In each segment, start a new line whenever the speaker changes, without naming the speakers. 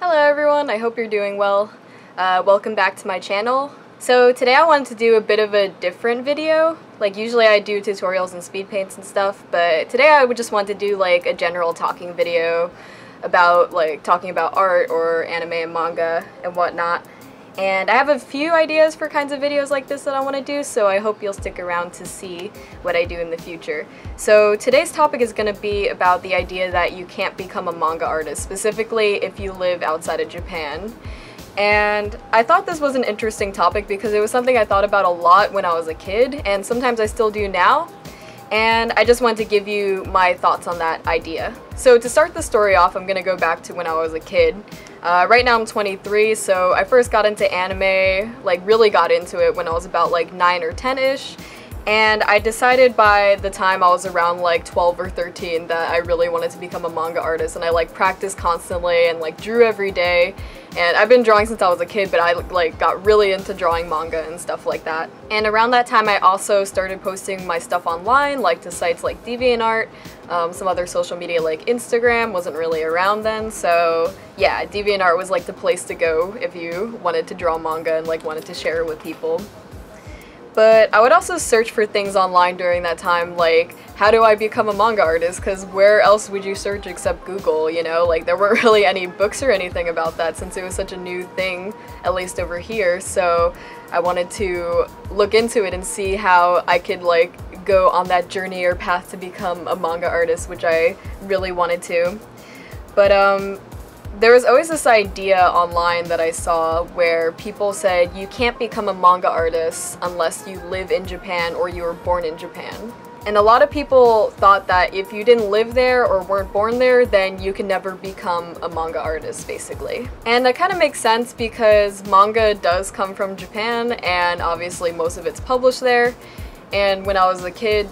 Hello everyone, I hope you're doing well. Welcome back to my channel. So today I wanted to do a bit of a different video. Like usually I do tutorials and speed paints and stuff, but today I would just want to do like a general talking video about talking about art or anime and manga and whatnot. And I have a few ideas for kinds of videos like this that I want to do, so I hope you'll stick around to see what I do in the future. So today's topic is going to be about the idea that you can't become a manga artist, specifically if you live outside of Japan. And I thought this was an interesting topic because it was something I thought about a lot when I was a kid, and sometimes I still do now. And I just wanted to give you my thoughts on that idea. So to start the story off, I'm going to go back to when I was a kid. Right now I'm 23, so I first got into anime, really got into it when I was about 9 or 10-ish. And I decided by the time I was around 12 or 13 that I really wanted to become a manga artist, and I practiced constantly and drew every day. And I've been drawing since I was a kid, but I got really into drawing manga and stuff like that. And around that time I also started posting my stuff online, to sites like DeviantArt, some other social media like Instagram wasn't really around then, so yeah, DeviantArt was the place to go if you wanted to draw manga and wanted to share it with people. But I would also search for things online during that time, like, how do I become a manga artist? Because where else would you search except Google, you know? There weren't really any books or anything about that since it was such a new thing, at least over here, so I wanted to look into it and see how I could, go on that journey or path to become a manga artist, which I really wanted to. But, there was always this idea online that I saw where people said you can't become a manga artist unless you live in Japan or you were born in Japan. And a lot of people thought that if you didn't live there or weren't born there, then you can never become a manga artist, basically. And that kind of makes sense because manga does come from Japan, and obviously most of it's published there. And when I was a kid,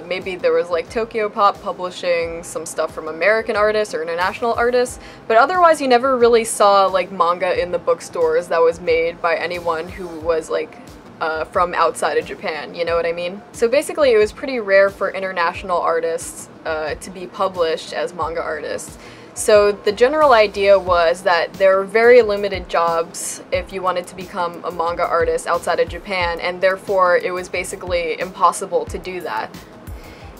maybe there was Tokyo Pop publishing some stuff from American artists or international artists, but otherwise you never really saw manga in the bookstores that was made by anyone who was from outside of Japan, you know what I mean? So basically it was pretty rare for international artists to be published as manga artists. So the general idea was that there were very limited jobs if you wanted to become a manga artist outside of Japan, and therefore it was basically impossible to do that.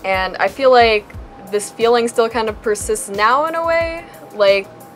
And I feel like this feeling still kind of persists now in a way.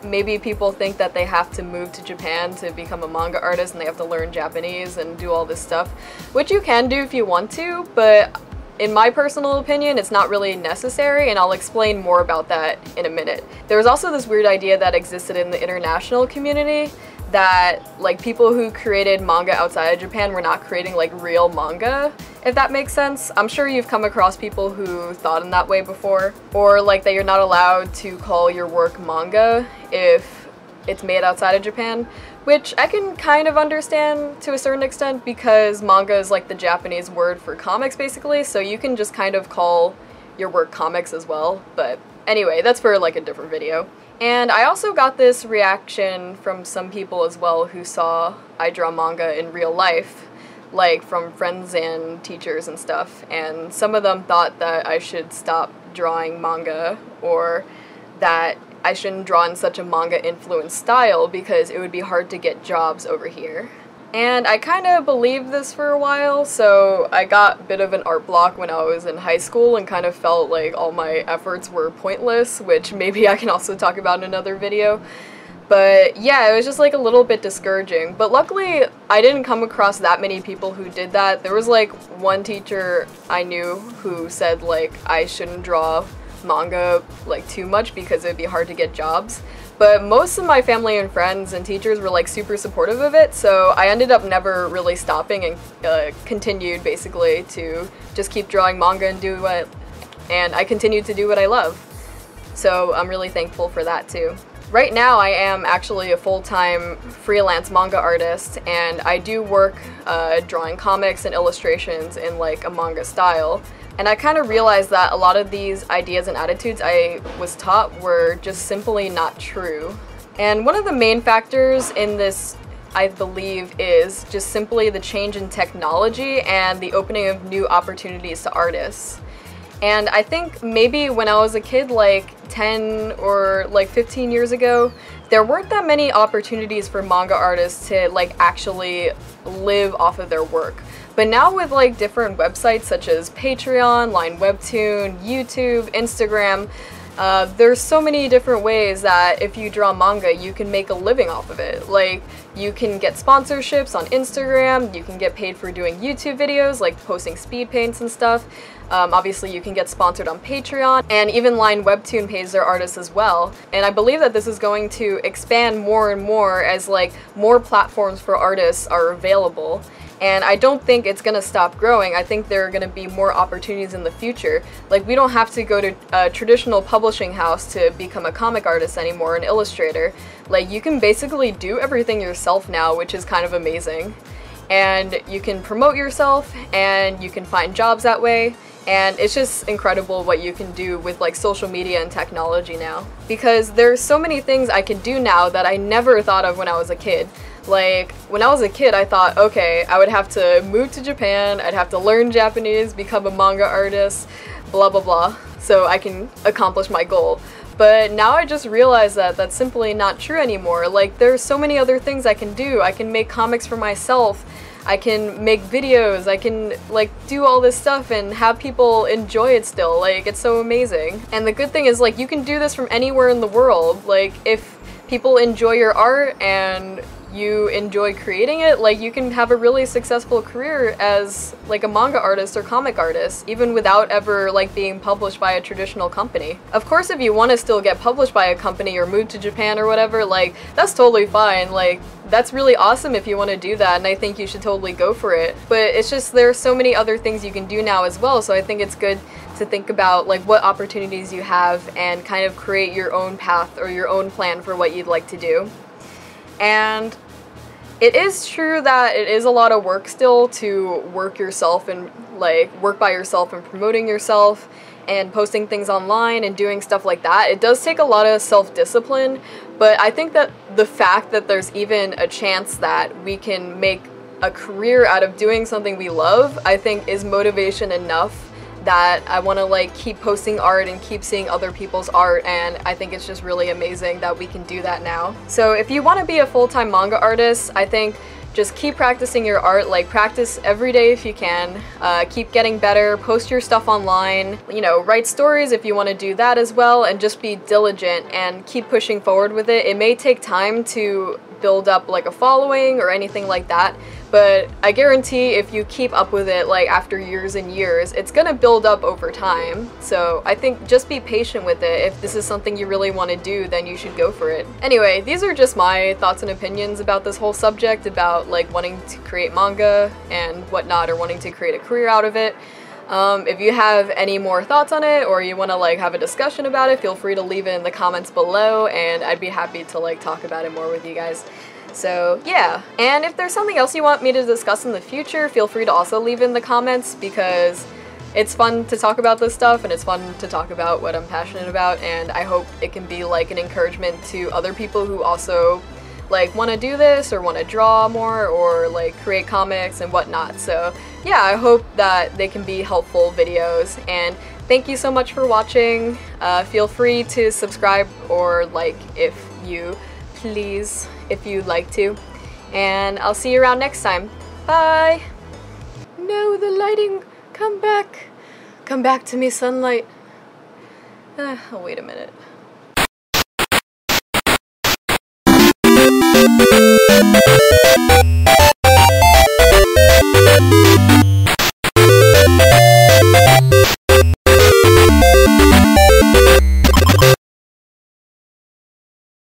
Maybe people think that they have to move to Japan to become a manga artist and they have to learn Japanese and do all this stuff, which you can do if you want to, but in my personal opinion, it's not really necessary, and I'll explain more about that in a minute. There was also this weird idea that existed in the international community that people who created manga outside of Japan were not creating real manga, if that makes sense. I'm sure you've come across people who thought in that way before, or that you're not allowed to call your work manga if it's made outside of Japan, which I can kind of understand to a certain extent because manga is the Japanese word for comics basically, so you can just kind of call your work comics as well. But anyway, that's for a different video. And I also got this reaction from some people as well who saw I draw manga in real life, from friends and teachers and stuff, and some of them thought that I should stop drawing manga or that I shouldn't draw in such a manga-influenced style because it would be hard to get jobs over here. And I kind of believed this for a while, so I got a bit of an art block when I was in high school and kind of felt like all my efforts were pointless, which maybe I can also talk about in another video. But yeah, it was just a little bit discouraging. But luckily, I didn't come across that many people who did that. There was one teacher I knew who said I shouldn't draw manga too much because it'd be hard to get jobs, but most of my family and friends and teachers were super supportive of it, so I ended up never really stopping and continued basically to just keep drawing manga and I continued to do what I love, so I'm really thankful for that too. Right now I am actually a full-time freelance manga artist, and I do work drawing comics and illustrations in a manga style. And I kind of realized that a lot of these ideas and attitudes I was taught were just simply not true. And one of the main factors in this, I believe, is just simply the change in technology and the opening of new opportunities to artists. And I think maybe when I was a kid, like 10 or like 15 years ago, there weren't that many opportunities for manga artists to like actually live off of their work. But now with like different websites such as Patreon, Line Webtoon, YouTube, Instagram, there's so many different ways that if you draw manga, you can make a living off of it. Like, you can get sponsorships on Instagram, you can get paid for doing YouTube videos, like posting speed paints and stuff. Obviously, you can get sponsored on Patreon, and even Line Webtoon pays their artists as well. And I believe that this is going to expand more and more as like more platforms for artists are available. And I don't think it's gonna stop growing. I think there are gonna be more opportunities in the future. Like, we don't have to go to a traditional publishing house to become a comic artist anymore, an illustrator. Like, you can basically do everything yourself now, which is kind of amazing. And you can promote yourself, and you can find jobs that way. And it's just incredible what you can do with like social media and technology now. Because there's so many things I can do now that I never thought of when I was a kid. Like, when I was a kid, I thought, okay, I would have to move to Japan, I'd have to learn Japanese, become a manga artist, blah blah blah, so I can accomplish my goal. But now I just realized that that's simply not true anymore. Like, there's so many other things I can do. I can make comics for myself, I can make videos, I can like do all this stuff and have people enjoy it still. Like, it's so amazing. And the good thing is, like, you can do this from anywhere in the world. Like, if people enjoy your art and you enjoy creating it, like, you can have a really successful career as like a manga artist or comic artist, even without ever like being published by a traditional company. Of course, if you want to still get published by a company or move to Japan or whatever, like, that's totally fine. Like, that's really awesome if you want to do that, and I think you should totally go for it. But it's just, there are so many other things you can do now as well, so I think it's good to think about like what opportunities you have and kind of create your own path or your own plan for what you'd like to do. And it is true that it is a lot of work still to work yourself and like work by yourself and promoting yourself and posting things online and doing stuff like that. It does take a lot of self-discipline, but I think that the fact that there's even a chance that we can make a career out of doing something we love, I think is motivation enough that I want to like keep posting art and keep seeing other people's art, and I think it's just really amazing that we can do that now. So if you want to be a full-time manga artist, I think just keep practicing your art, like practice every day if you can, keep getting better, post your stuff online, you know, write stories if you want to do that as well, and just be diligent and keep pushing forward with it. It may take time to build up like a following or anything like that, but I guarantee if you keep up with it like after years and years, it's gonna build up over time. So I think just be patient with it. If this is something you really want to do, then you should go for it. Anyway, these are just my thoughts and opinions about this whole subject, about like wanting to create manga and whatnot, or wanting to create a career out of it. If you have any more thoughts on it, or you want to like have a discussion about it, feel free to leave it in the comments below, and I'd be happy to like talk about it more with you guys. So yeah, and if there's something else you want me to discuss in the future, feel free to also leave it in the comments, because it's fun to talk about this stuff and it's fun to talk about what I'm passionate about, and I hope it can be like an encouragement to other people who also like want to do this or want to draw more or like create comics and whatnot. So yeah, I hope that they can be helpful videos, and thank you so much for watching. Feel free to subscribe or like if you please, if you'd like to, and I'll see you around next time. Bye! No, the lighting! Come back! Come back to me, sunlight! Oh, wait a minute.